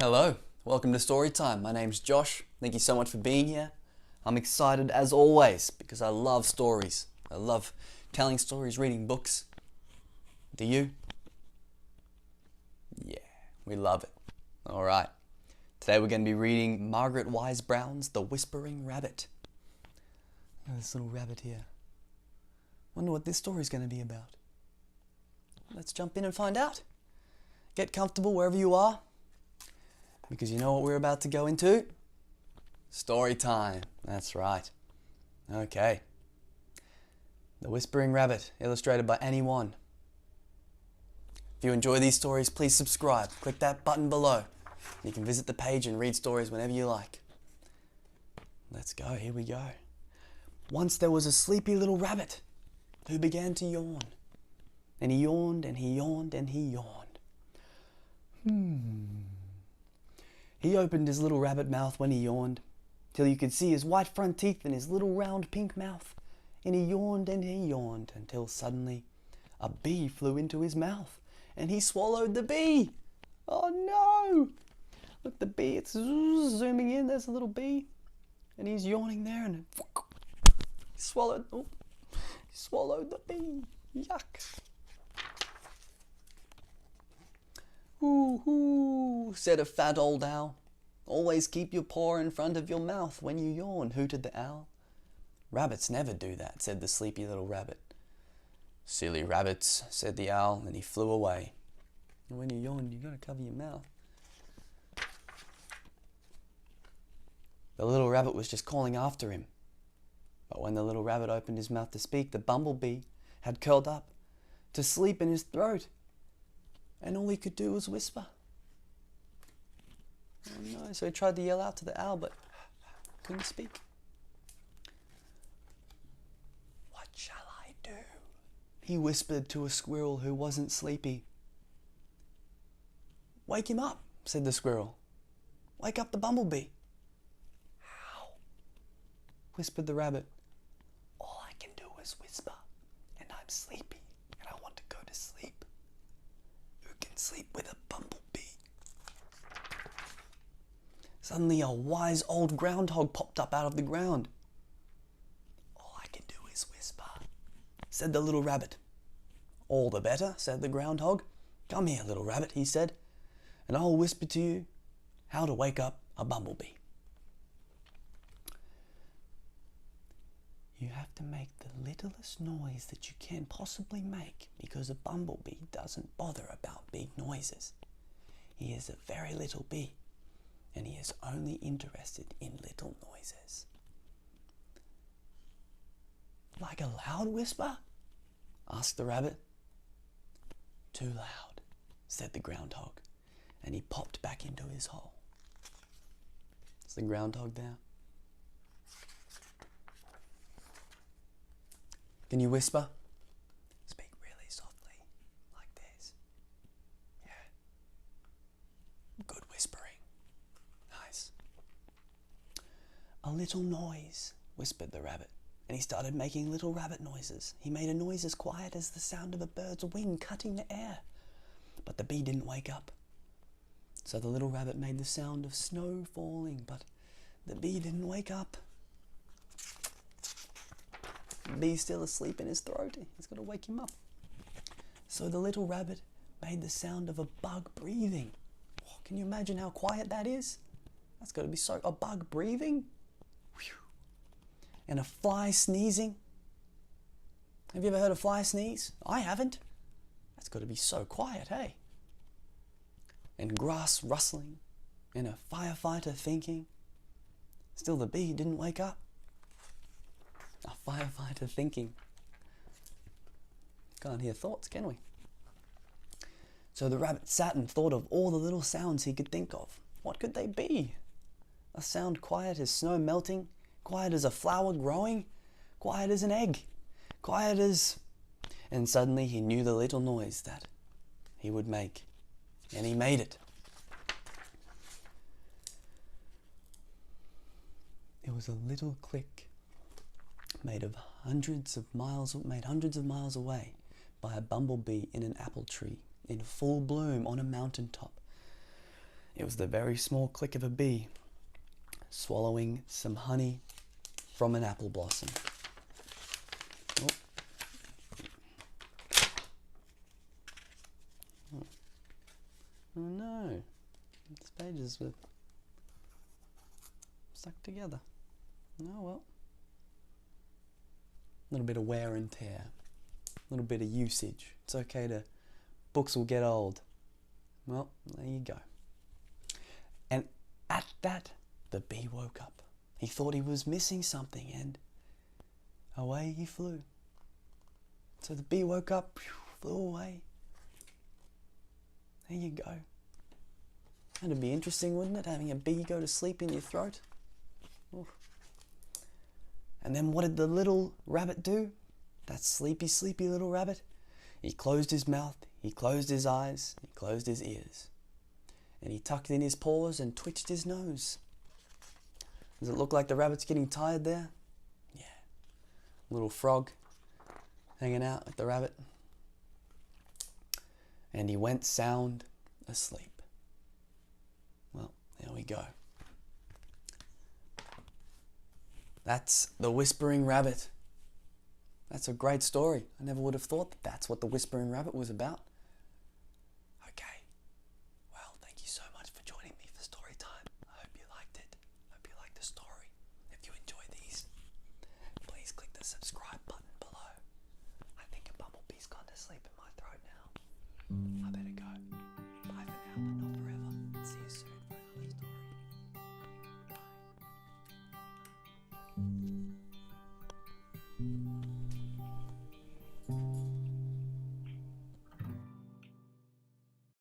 Hello, welcome to Storytime. My name's Josh. Thank you so much for being here. I'm excited as always because I love stories. I love telling stories, reading books. Do you? Yeah, we love it. Alright, today we're going to be reading Margaret Wise Brown's The Whispering Rabbit. Look at this little rabbit here. Wonder what this story's going to be about. Let's jump in and find out. Get comfortable wherever you are, because you know what we're about to go into? Story time. That's right. Okay. The Whispering Rabbit, illustrated by anyone. If you enjoy these stories, please subscribe. Click that button below. You can visit the page and read stories whenever you like. Let's go. Here we go. Once there was a sleepy little rabbit who began to yawn. And he yawned and he yawned and he yawned. He opened his little rabbit mouth when he yawned, till you could see his white front teeth and his little round pink mouth. And he yawned until suddenly a bee flew into his mouth and he swallowed the bee. Oh no! Look, the bee, it's zooming in, there's a little bee. And he's yawning there and he swallowed the bee. Yuck. Hoo, said a fat old owl. Always keep your paw in front of your mouth when you yawn, hooted the owl. Rabbits never do that, said the sleepy little rabbit. Silly rabbits, said the owl, and he flew away. And when you yawn, you gotta cover your mouth. The little rabbit was just calling after him. But when the little rabbit opened his mouth to speak, the bumblebee had curled up to sleep in his throat. And all he could do was whisper. Oh no, so he tried to yell out to the owl, but couldn't speak. What shall I do? He whispered to a squirrel who wasn't sleepy. Wake him up, said the squirrel. Wake up the bumblebee. How? Whispered the rabbit. All I can do is whisper, and I'm sleepy, and I want to go to sleep. Sleep with a bumblebee. Suddenly a wise old groundhog popped up out of the ground. All I can do is whisper, said the little rabbit. All the better, said the groundhog. Come here, little rabbit, he said, and I'll whisper to you how to wake up a bumblebee. You have to make the littlest noise that you can possibly make, because a bumblebee doesn't bother about big noises. He is a very little bee, and he is only interested in little noises. Like a loud whisper? Asked the rabbit. Too loud, said the groundhog, and he popped back into his hole. Is the groundhog there? Can you whisper? Speak really softly, like this. Yeah. Good whispering. Nice. A little noise, whispered the rabbit, and he started making little rabbit noises. He made a noise as quiet as the sound of a bird's wing cutting the air. But the bee didn't wake up. So the little rabbit made the sound of snow falling, but the bee didn't wake up. The bee's still asleep in his throat. He's got to wake him up. So the little rabbit made the sound of a bug breathing. Oh, can you imagine how quiet that is? That's got to be so... A bug breathing? Whew. And a fly sneezing. Have you ever heard a fly sneeze? I haven't. That's got to be so quiet, hey? And grass rustling. And a firefighter thinking. Still the bee didn't wake up. A firefighter thinking. Can't hear thoughts, can we? So the rabbit sat and thought of all the little sounds he could think of. What could they be? A sound quiet as snow melting, quiet as a flower growing, quiet as an egg, quiet as... And suddenly he knew the little noise that he would make. And he made it. It was a little click made hundreds of miles away by a bumblebee in an apple tree in full bloom on a mountain top. It was the very small click of a bee swallowing some honey from an apple blossom. Oh. Oh no, these pages were stuck together. Oh well. A little bit of wear and tear, a little bit of usage. It's okay to, books will get old. Well, there you go. And at that, the bee woke up. He thought he was missing something and away he flew. So the bee woke up, flew away. There you go. That'd be interesting, wouldn't it? Having a bee go to sleep in your throat. Oof. And then what did the little rabbit do? That sleepy, sleepy little rabbit. He closed his mouth, he closed his eyes, he closed his ears. And he tucked in his paws and twitched his nose. Does it look like the rabbit's getting tired there? Yeah. Little frog hanging out with the rabbit. And he went sound asleep. Well, there we go. That's the Whispering Rabbit. That's a great story. I never would have thought that that's what the Whispering Rabbit was about. Okay. Well, thank you so much for joining me for story time. I hope you liked it. I hope you liked the story. If you enjoy these, please click the subscribe button below. I think a bumblebee's gone to sleep in my throat now. I better go.